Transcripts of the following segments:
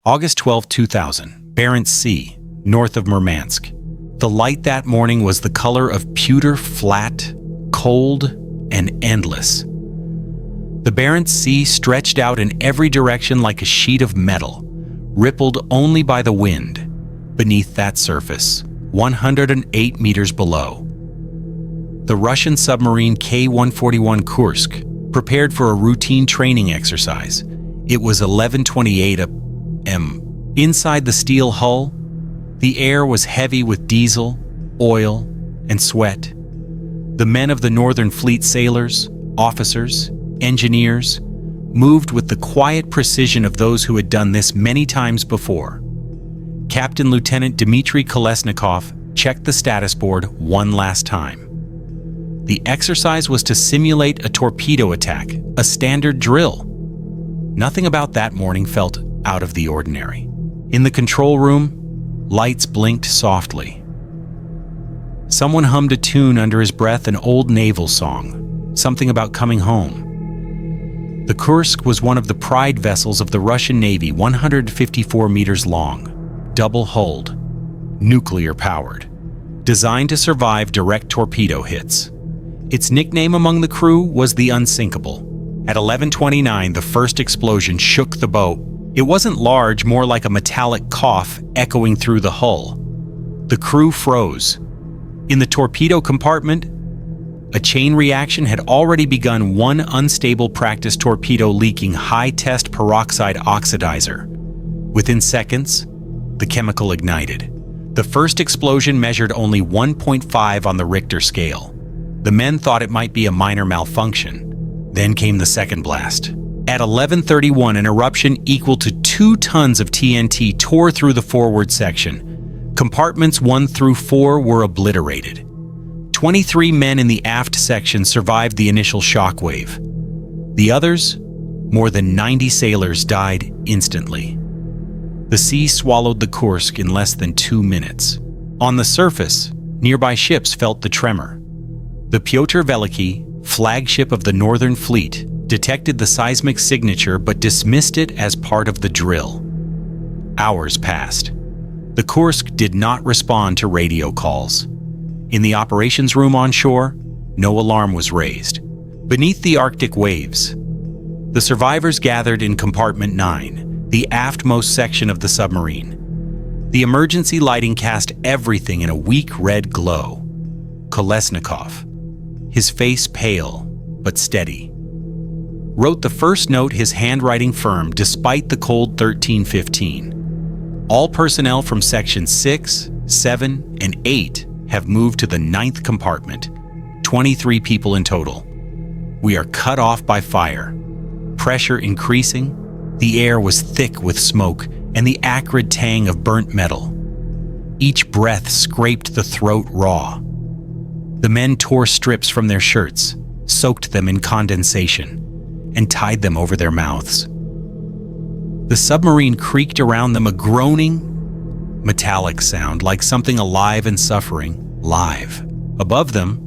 August 12, 2000, Barents Sea, north of Murmansk. The light that morning was the color of pewter, flat, cold, and endless. The Barents Sea stretched out in every direction like a sheet of metal, rippled only by the wind. Beneath that surface, 108 meters below, the Russian submarine K-141 Kursk prepared for a routine training exercise. It was 11:28 a.m. Inside the steel hull, the air was heavy with diesel, oil, and sweat. The men of the Northern Fleet sailors, officers, engineers, moved with the quiet precision of those who had done this many times before. Captain Lieutenant Dmitry Kolesnikov checked the status board one last time. The exercise was to simulate a torpedo attack, a standard drill. Nothing about that morning felt out of the ordinary. In the control room, lights blinked softly. Someone hummed a tune under his breath, an old naval song, something about coming home. The Kursk was one of the pride vessels of the Russian Navy, 154 meters long, double-hulled, nuclear-powered, designed to survive direct torpedo hits. Its nickname among the crew was the Unsinkable. At 11:29, the first explosion shook the boat. It wasn't large, more like a metallic cough echoing through the hull. The crew froze. In the torpedo compartment, a chain reaction had already begun, one unstable practice torpedo leaking high-test peroxide oxidizer. Within seconds, the chemical ignited. The first explosion measured only 1.5 on the Richter scale. The men thought it might be a minor malfunction. Then came the second blast. At 11:31, an eruption equal to 2 tons of TNT tore through the forward section. Compartments 1 through 4 were obliterated. 23 men in the aft section survived the initial shockwave. The others, more than 90 sailors, died instantly. The sea swallowed the Kursk in less than 2 minutes. On the surface, nearby ships felt the tremor. The Pyotr Veliky, flagship of the Northern Fleet, detected the seismic signature but dismissed it as part of the drill. Hours passed. The Kursk did not respond to radio calls. In the operations room on shore, no alarm was raised. Beneath the Arctic waves, the survivors gathered in compartment 9, the aftmost section of the submarine. The emergency lighting cast everything in a weak red glow. Kolesnikov, his face pale but steady, wrote the first note, his handwriting firm despite the cold 13:15. All personnel from Section 6, 7, and 8 have moved to the 9th compartment, 23 people in total. We are cut off by fire. Pressure increasing, the air was thick with smoke and the acrid tang of burnt metal. Each breath scraped the throat raw. The men tore strips from their shirts, soaked them in condensation, and tied them over their mouths. The submarine creaked around them, a groaning, metallic sound like something alive and suffering, live. Above them,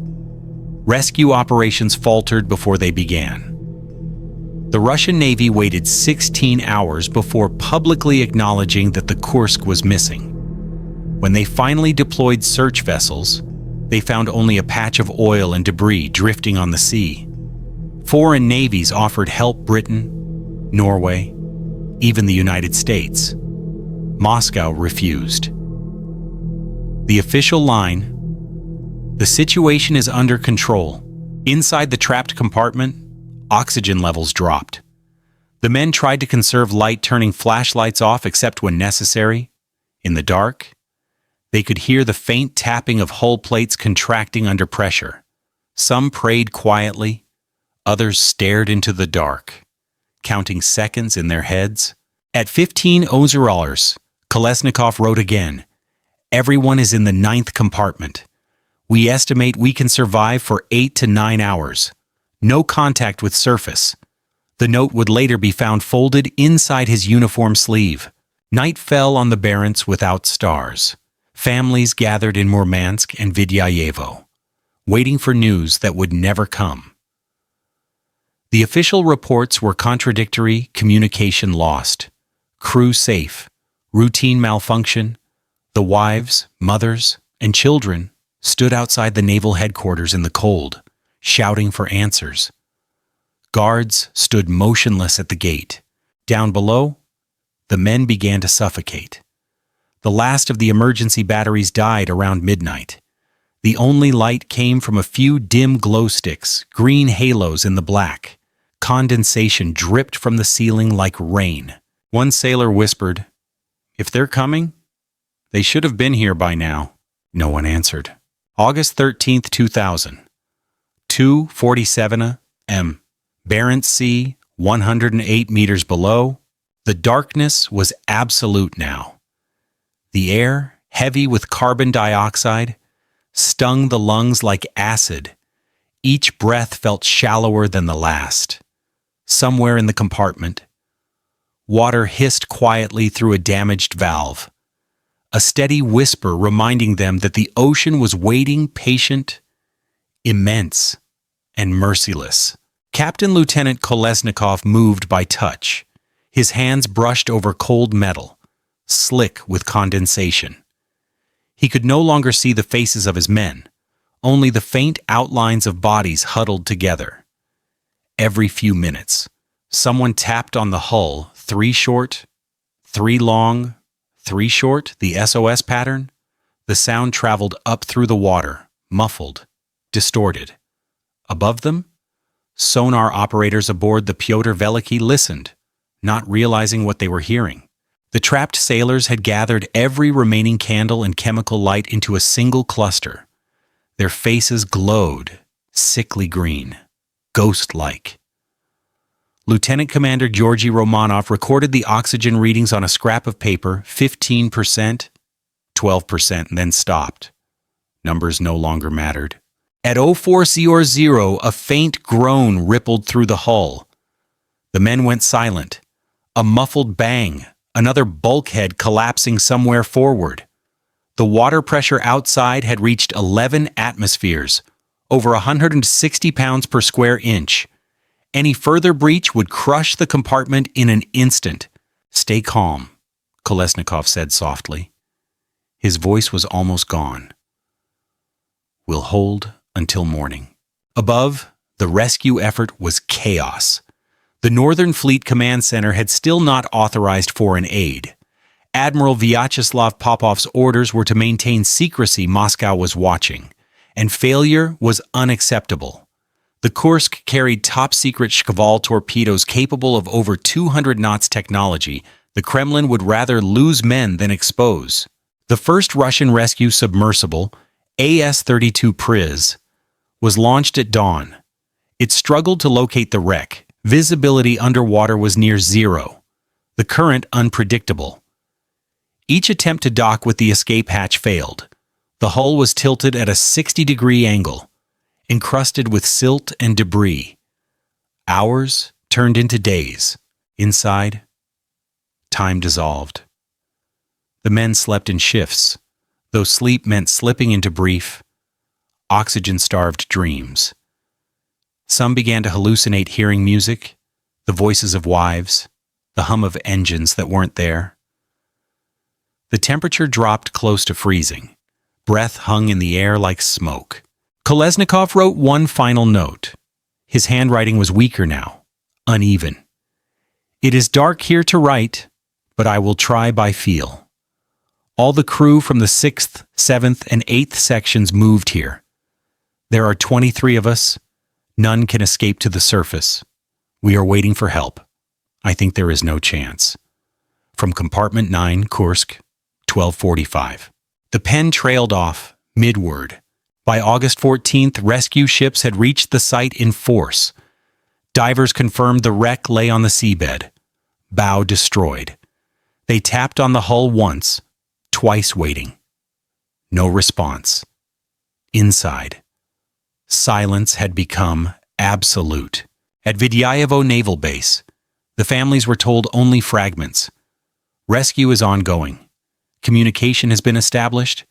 rescue operations faltered before they began. The Russian Navy waited 16 hours before publicly acknowledging that the Kursk was missing. When they finally deployed search vessels, they found only a patch of oil and debris drifting on the sea. Foreign navies offered help: Britain, Norway, even the United States. Moscow refused. The official line: the situation is under control. Inside the trapped compartment, oxygen levels dropped. The men tried to conserve light, turning flashlights off except when necessary. In the dark, they could hear the faint tapping of hull plates contracting under pressure. Some prayed quietly, others stared into the dark, counting seconds in their heads. At 15:00, Kolesnikov wrote again, "Everyone is in the 9th compartment. We estimate we can survive for 8 to 9 hours. No contact with surface." The note would later be found folded inside his uniform sleeve. Night fell on the Barents without stars. Families gathered in Murmansk and Vidyayevo, waiting for news that would never come. The official reports were contradictory: communication lost, crew safe, Routine malfunction. The wives, mothers, and children stood outside the naval headquarters in the cold, shouting for answers. Guards stood motionless at the gate. Down below, the men began to suffocate. The last of the emergency batteries died around midnight. The only light came from a few dim glow sticks, green halos in the black. Condensation dripped from the ceiling like rain. One sailor whispered, "If they're coming, they should have been here by now." No one answered. August 13th, 2000. 2:47 a.m. Barents Sea, 108 meters below. The darkness was absolute now. The air, heavy with carbon dioxide, stung the lungs like acid. Each breath felt shallower than the last. Somewhere in the compartment, water hissed quietly through a damaged valve. A steady whisper reminding them that the ocean was waiting, patient, immense, and merciless. Captain Lieutenant Kolesnikov moved by touch. His hands brushed over cold metal, slick with condensation. He could no longer see the faces of his men, only the faint outlines of bodies huddled together. Every few minutes, someone tapped on the hull, 3 short, 3 long, 3 short, the SOS pattern. The sound traveled up through the water, muffled, distorted. Above them, sonar operators aboard the Pyotr Veliki listened, not realizing what they were hearing. The trapped sailors had gathered every remaining candle and chemical light into a single cluster. Their faces glowed, sickly green, ghost-like. Lieutenant Commander Georgy Romanov recorded the oxygen readings on a scrap of paper, 15%, 12%, and then stopped. Numbers no longer mattered. At 0400, a faint groan rippled through the hull. The men went silent. A muffled bang, another bulkhead collapsing somewhere forward. The water pressure outside had reached 11 atmospheres, over 160 pounds per square inch. Any further breach would crush the compartment in an instant. "Stay calm," Kolesnikov said softly. His voice was almost gone. "We'll hold until morning." Above, the rescue effort was chaos. The Northern Fleet Command Center had still not authorized foreign aid. Admiral Vyacheslav Popov's orders were to maintain secrecy. Moscow was watching, and failure was unacceptable. The Kursk carried top-secret Shkval torpedoes capable of over 200 knots technology. The Kremlin would rather lose men than expose. The first Russian rescue submersible, AS-32 Priz, was launched at dawn. It struggled to locate the wreck. Visibility underwater was near zero. The current unpredictable. Each attempt to dock with the escape hatch failed. The hull was tilted at a 60-degree angle, encrusted with silt and debris. Hours turned into days. Inside, time dissolved. The men slept in shifts, though sleep meant slipping into brief, oxygen-starved dreams. Some began to hallucinate hearing music, the voices of wives, the hum of engines that weren't there. The temperature dropped close to freezing. Breath hung in the air like smoke. Kolesnikov wrote one final note. His handwriting was weaker now, uneven. "It is dark here to write, but I will try by feel." All the crew from the 6th, 7th, and 8th sections moved here. There are 23 of us. None can escape to the surface. We are waiting for help. I think there is no chance. From Compartment 9, Kursk, 12:45. The pen trailed off, midward. By August 14th, rescue ships had reached the site in force. Divers confirmed the wreck lay on the seabed, bow destroyed. They tapped on the hull once, twice waiting. No response. Inside, silence had become absolute. At Vidyayevo Naval Base, the families were told only fragments. Rescue is ongoing. Communication has been established.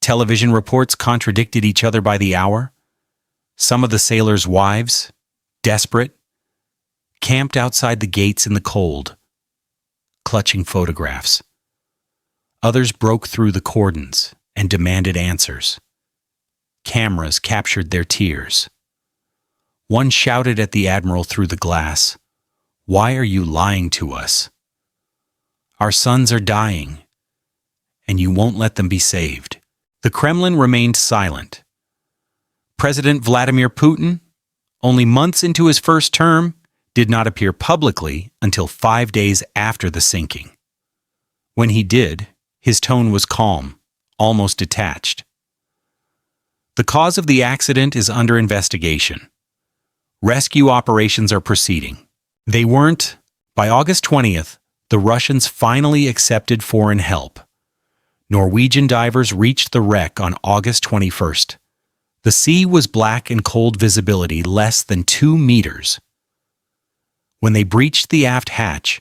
Television reports contradicted each other by the hour. Some of the sailors' wives, desperate, camped outside the gates in the cold, clutching photographs. Others broke through the cordons and demanded answers. Cameras captured their tears. One shouted at the admiral through the glass, "Why are you lying to us? Our sons are dying, and you won't let them be saved." The Kremlin remained silent. President Vladimir Putin, only months into his first term, did not appear publicly until 5 days after the sinking. When he did, his tone was calm, almost detached. The cause of the accident is under investigation. Rescue operations are proceeding. They weren't. By August 20th, the Russians finally accepted foreign help. Norwegian divers reached the wreck on August 21st. The sea was black and cold, visibility less than 2 meters. When they breached the aft hatch,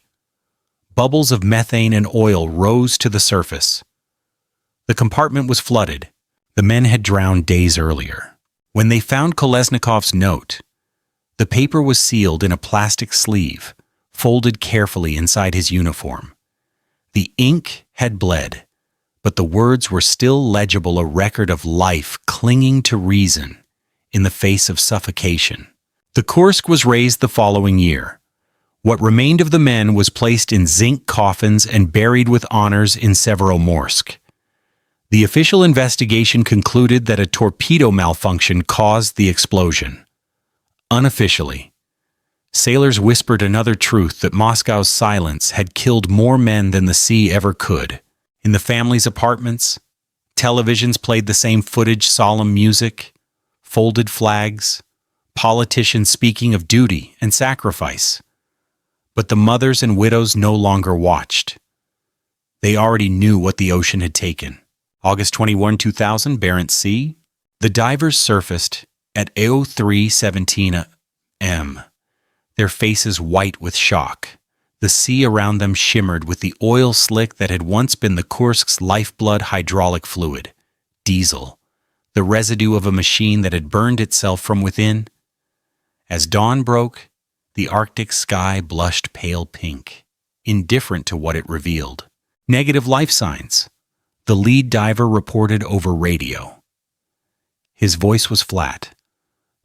bubbles of methane and oil rose to the surface. The compartment was flooded. The men had drowned days earlier. When they found Kolesnikov's note, the paper was sealed in a plastic sleeve, folded carefully inside his uniform. The ink had bled, but the words were still legible, a record of life clinging to reason in the face of suffocation. The Kursk was raised the following year. What remained of the men was placed in zinc coffins and buried with honors in Severomorsk. The official investigation concluded that a torpedo malfunction caused the explosion. Unofficially, sailors whispered another truth, that Moscow's silence had killed more men than the sea ever could. In the families' apartments, televisions played the same footage, solemn music, folded flags, politicians speaking of duty and sacrifice. But the mothers and widows no longer watched. They already knew what the ocean had taken. August 21, 2000, Barents Sea. The divers surfaced at 03:17 am, their faces white with shock. The sea around them shimmered with the oil slick that had once been the Kursk's lifeblood, hydraulic fluid, diesel, the residue of a machine that had burned itself from within. As dawn broke, the Arctic sky blushed pale pink, indifferent to what it revealed. Negative life signs, the lead diver reported over radio. His voice was flat.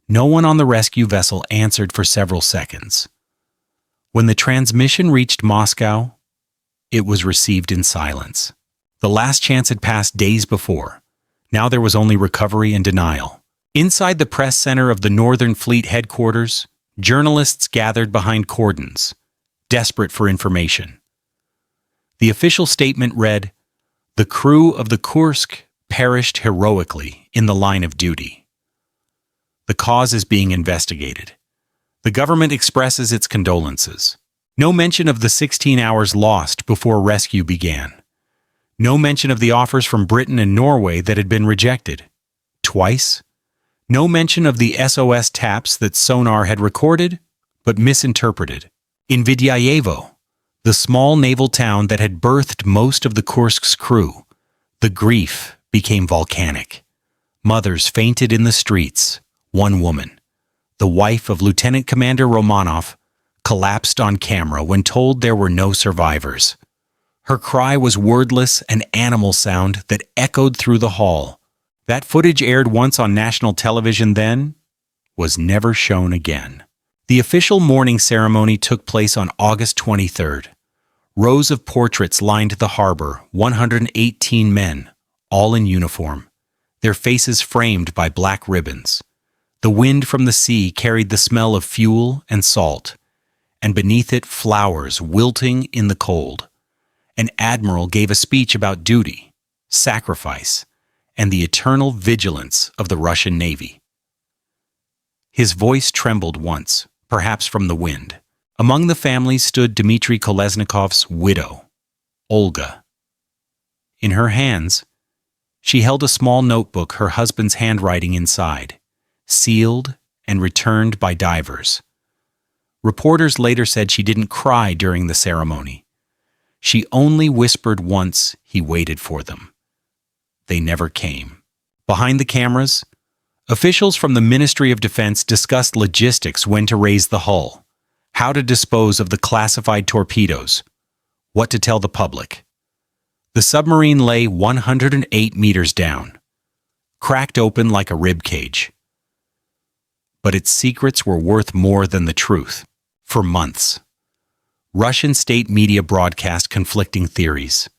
No one on the rescue vessel answered for several seconds. When the transmission reached Moscow, it was received in silence. The last chance had passed days before. Now there was only recovery and denial. Inside the press center of the Northern Fleet headquarters, journalists gathered behind cordons, desperate for information. The official statement read, "The crew of the Kursk perished heroically in the line of duty. The cause is being investigated. The government expresses its condolences." No mention of the 16 hours lost before rescue began. No mention of the offers from Britain and Norway that had been rejected. Twice. No mention of the SOS taps that sonar had recorded, but misinterpreted. In Vidyayevo, the small naval town that had birthed most of the Kursk's crew, the grief became volcanic. Mothers fainted in the streets. One woman, the wife of Lieutenant Commander Romanov, collapsed on camera when told there were no survivors. Her cry was wordless, an animal sound that echoed through the hall. That footage aired once on national television then was never shown again. The official mourning ceremony took place on August 23rd. Rows of portraits lined the harbor, 118 men, all in uniform, their faces framed by black ribbons. The wind from the sea carried the smell of fuel and salt, and beneath it flowers wilting in the cold. An admiral gave a speech about duty, sacrifice, and the eternal vigilance of the Russian Navy. His voice trembled once, perhaps from the wind. Among the families stood Dmitry Kolesnikov's widow, Olga. In her hands, she held a small notebook, her husband's handwriting inside, sealed and returned by divers. Reporters later said she didn't cry during the ceremony. She only whispered once he waited for them. They never came. Behind the cameras, officials from the Ministry of Defense discussed logistics, when to raise the hull, how to dispose of the classified torpedoes, what to tell the public. The submarine lay 108 meters down, cracked open like a rib cage. But its secrets were worth more than the truth. For months, Russian state media broadcast conflicting theories.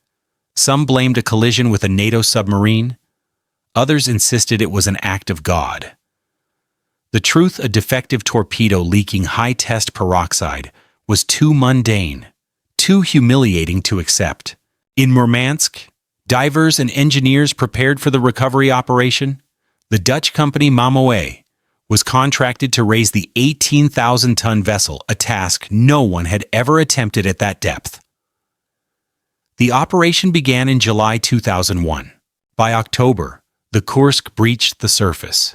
Some blamed a collision with a NATO submarine. Others insisted it was an act of God. The truth, a defective torpedo leaking high-test peroxide, was too mundane, too humiliating to accept. In Murmansk, divers and engineers prepared for the recovery operation. The Dutch company Mamoe was contracted to raise the 18,000-ton vessel, a task no one had ever attempted at that depth. The operation began in July 2001. By October, the Kursk breached the surface.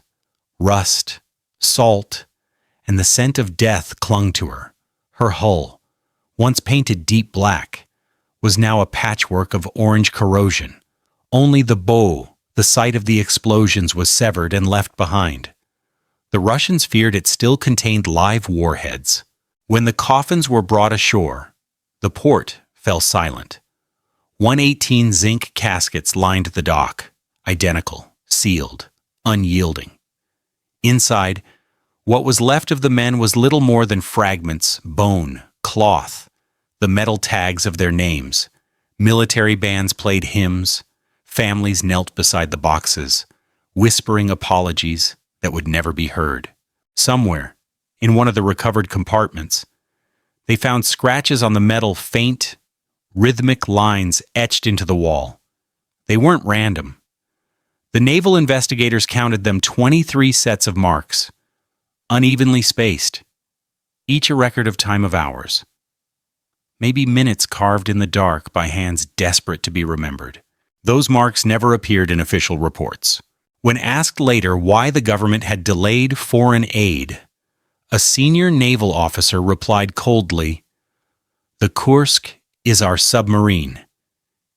Rust, salt, and the scent of death clung to her. Her hull, once painted deep black, was now a patchwork of orange corrosion. Only the bow, the site of the explosions, was severed and left behind. The Russians feared it still contained live warheads. When the coffins were brought ashore, the port fell silent. 118 zinc caskets lined the dock, identical, sealed, unyielding. Inside, what was left of the men was little more than fragments, bone, cloth, the metal tags of their names. Military bands played hymns. Families knelt beside the boxes, whispering apologies that would never be heard. Somewhere, in one of the recovered compartments, they found scratches on the metal, faint, rhythmic lines etched into the wall. They weren't random. The naval investigators counted them 23 sets of marks, unevenly spaced, each a record of time of hours. Maybe minutes carved in the dark by hands desperate to be remembered. Those marks never appeared in official reports. When asked later why the government had delayed foreign aid, a senior naval officer replied coldly, "The Kursk is our submarine.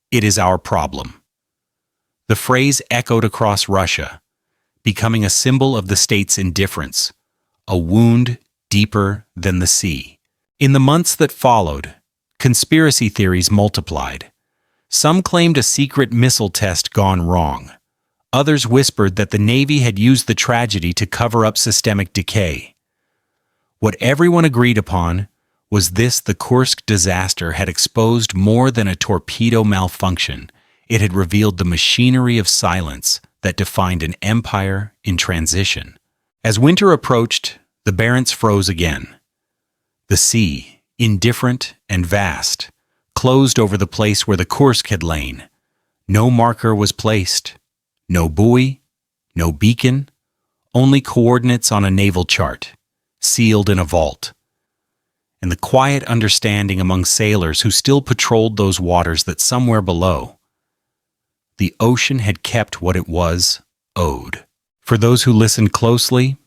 It is our problem." The phrase echoed across Russia, becoming a symbol of the state's indifference, a wound deeper than the sea. In the months that followed, conspiracy theories multiplied. Some claimed a secret missile test gone wrong. Others whispered that the Navy had used the tragedy to cover up systemic decay. What everyone agreed upon was this: the Kursk disaster had exposed more than a torpedo malfunction. It had revealed the machinery of silence that defined an empire in transition. As winter approached, the Barents froze again. The sea, indifferent and vast, closed over the place where the Kursk had lain. No marker was placed. No buoy, no beacon, only coordinates on a naval chart, sealed in a vault. And the quiet understanding among sailors who still patrolled those waters that somewhere below, the ocean had kept what it was owed. For those who listened closely,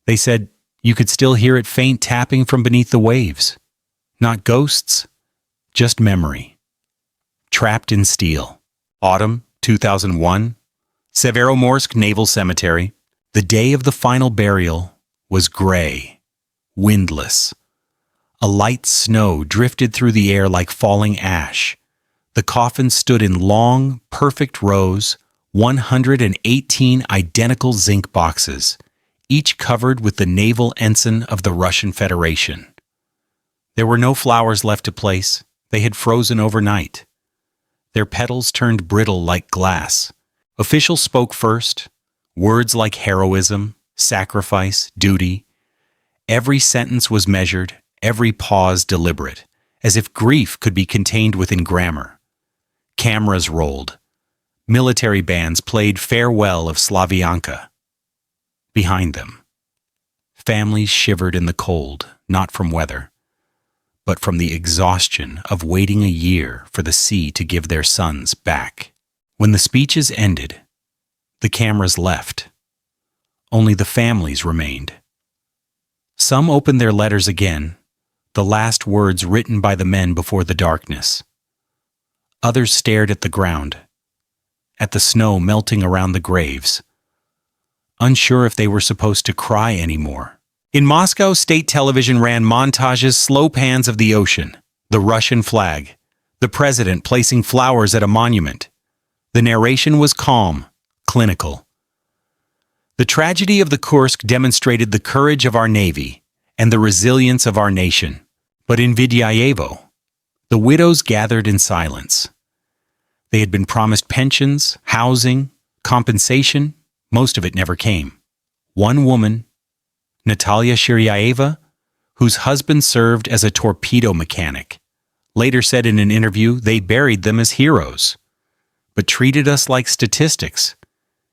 they said you could still hear it faint tapping from beneath the waves. Not ghosts, just memory. Trapped in steel. Autumn 2001, Severomorsk Naval Cemetery. The day of the final burial was gray, windless. A light snow drifted through the air like falling ash. The coffins stood in long, perfect rows, 118 identical zinc boxes, each covered with the naval ensign of the Russian Federation. There were no flowers left to place. They had frozen overnight. Their petals turned brittle like glass. Officials spoke first, words like heroism, sacrifice, duty. Every sentence was measured, every pause deliberate, as if grief could be contained within grammar. Cameras rolled. Military bands played Farewell of Slavyanka. Behind them, families shivered in the cold, not from weather, but from the exhaustion of waiting a year for the sea to give their sons back. When the speeches ended, the cameras left. Only the families remained. Some opened their letters again, the last words written by the men before the darkness. Others stared at the ground, at the snow melting around the graves, unsure if they were supposed to cry anymore. In Moscow, state television ran montages, slow pans of the ocean, the Russian flag, the president placing flowers at a monument. The narration was calm, clinical. The tragedy of the Kursk demonstrated the courage of our Navy and the resilience of our nation. But in Vidyayevo, the widows gathered in silence. They had been promised pensions, housing, compensation. Most of it never came. One woman, Natalia Shiryaeva, whose husband served as a torpedo mechanic, later said in an interview they buried them as heroes, but treated us like statistics.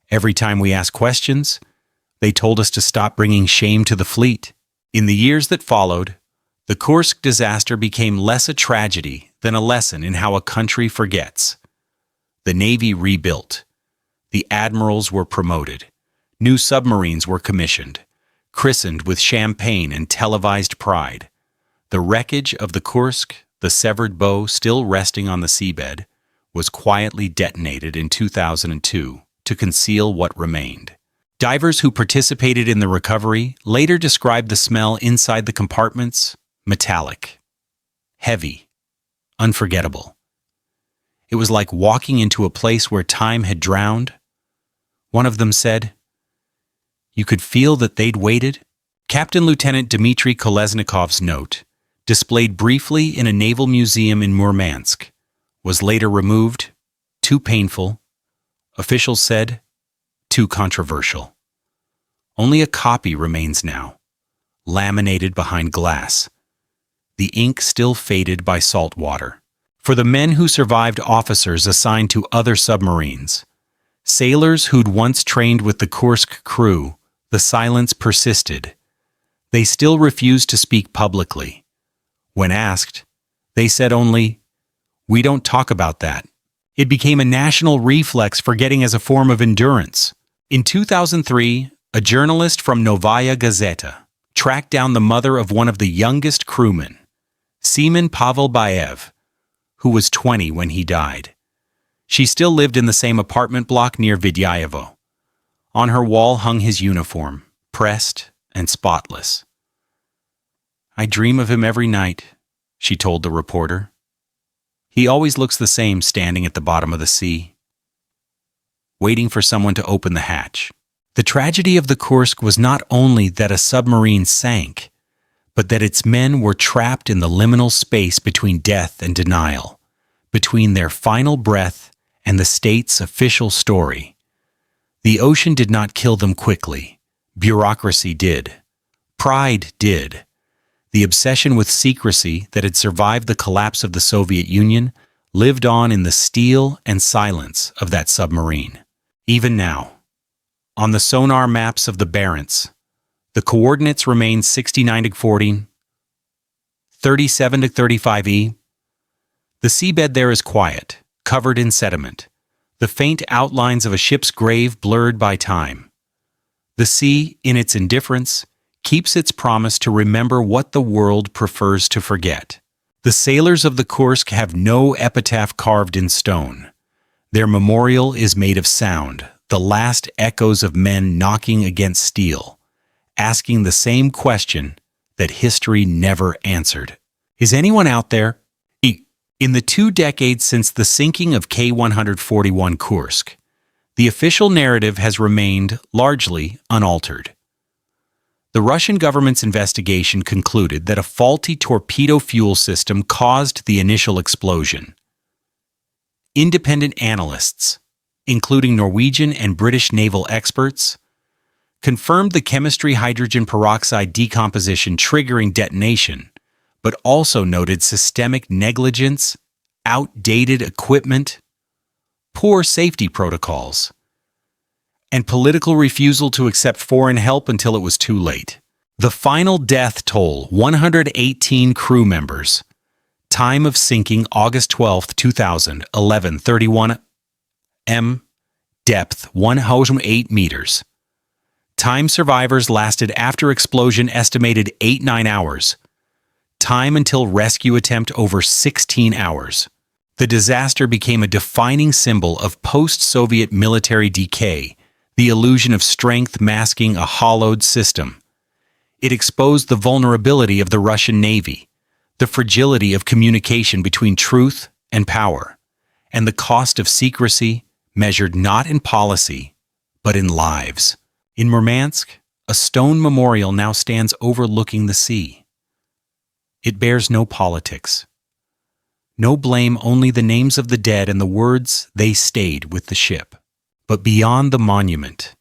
Every time we asked questions, they told us to stop bringing shame to the fleet. In the years that followed, the Kursk disaster became less a tragedy than a lesson in how a country forgets. The Navy rebuilt. The admirals were promoted. New submarines were commissioned, christened with champagne and televised pride. The wreckage of the Kursk, the severed bow still resting on the seabed, was quietly detonated in 2002 to conceal what remained. Divers who participated in the recovery later described the smell inside the compartments: metallic, heavy, unforgettable. It was like walking into a place where time had drowned. One of them said, "You could feel that they'd waited." Captain Lieutenant Dmitry Kolesnikov's note, displayed briefly in a naval museum in Murmansk, was later removed. Too painful. Officials said, too controversial. Only a copy remains now, laminated behind glass. The ink still faded by salt water. For the men who survived, officers assigned to other submarines, sailors who'd once trained with the Kursk crew, the silence persisted. They still refused to speak publicly. When asked, they said only, "We don't talk about that." It became a national reflex, forgetting as a form of endurance. In 2003, a journalist from Novaya Gazeta tracked down the mother of one of the youngest crewmen, Seaman Pavel Baev, who was 20 when he died. She still lived in the same apartment block near Vidyayevo. On her wall hung his uniform, pressed and spotless. "I dream of him every night," she told the reporter. "He always looks the same standing at the bottom of the sea, waiting for someone to open the hatch." The tragedy of the Kursk was not only that a submarine sank, but that its men were trapped in the liminal space between death and denial, between their final breath and the state's official story. The ocean did not kill them quickly. Bureaucracy did. Pride did. The obsession with secrecy that had survived the collapse of the Soviet Union lived on in the steel and silence of that submarine. Even now, on the sonar maps of the Barents, the coordinates remain 69°40, 37°35'E. The seabed there is quiet, covered in sediment, the faint outlines of a ship's grave blurred by time. The sea, in its indifference, keeps its promise to remember what the world prefers to forget. The sailors of the Kursk have no epitaph carved in stone. Their memorial is made of sound, the last echoes of men knocking against steel, asking the same question that history never answered. Is anyone out there? In the 2 decades since the sinking of K-141 Kursk, the official narrative has remained largely unaltered. The Russian government's investigation concluded that a faulty torpedo fuel system caused the initial explosion. Independent analysts, including Norwegian and British naval experts, confirmed the chemistry hydrogen peroxide decomposition triggering detonation, but also noted systemic negligence, outdated equipment, poor safety protocols, and political refusal to accept foreign help until it was too late. The final death toll, 118 crew members. Time of sinking, August 12, 2000, 11:31 m. Depth, 108 meters. Time survivors lasted after explosion estimated 8-9 hours. Time until rescue attempt over 16 hours. The disaster became a defining symbol of post-Soviet military decay, the illusion of strength masking a hollowed system. It exposed the vulnerability of the Russian Navy, the fragility of communication between truth and power, and the cost of secrecy measured not in policy, but in lives. In Murmansk, a stone memorial now stands overlooking the sea. It bears no politics. No blame, only the names of the dead and the words they stayed with the ship. But beyond the monument,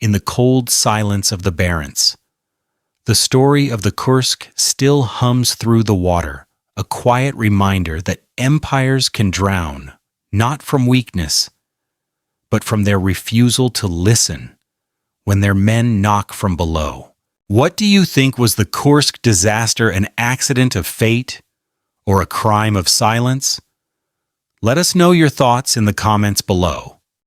in the cold silence of the Barents, the story of the Kursk still hums through the water, a quiet reminder that empires can drown, not from weakness, but from their refusal to listen when their men knock from below. What do you think, was the Kursk disaster an accident of fate or a crime of silence? Let us know your thoughts in the comments below.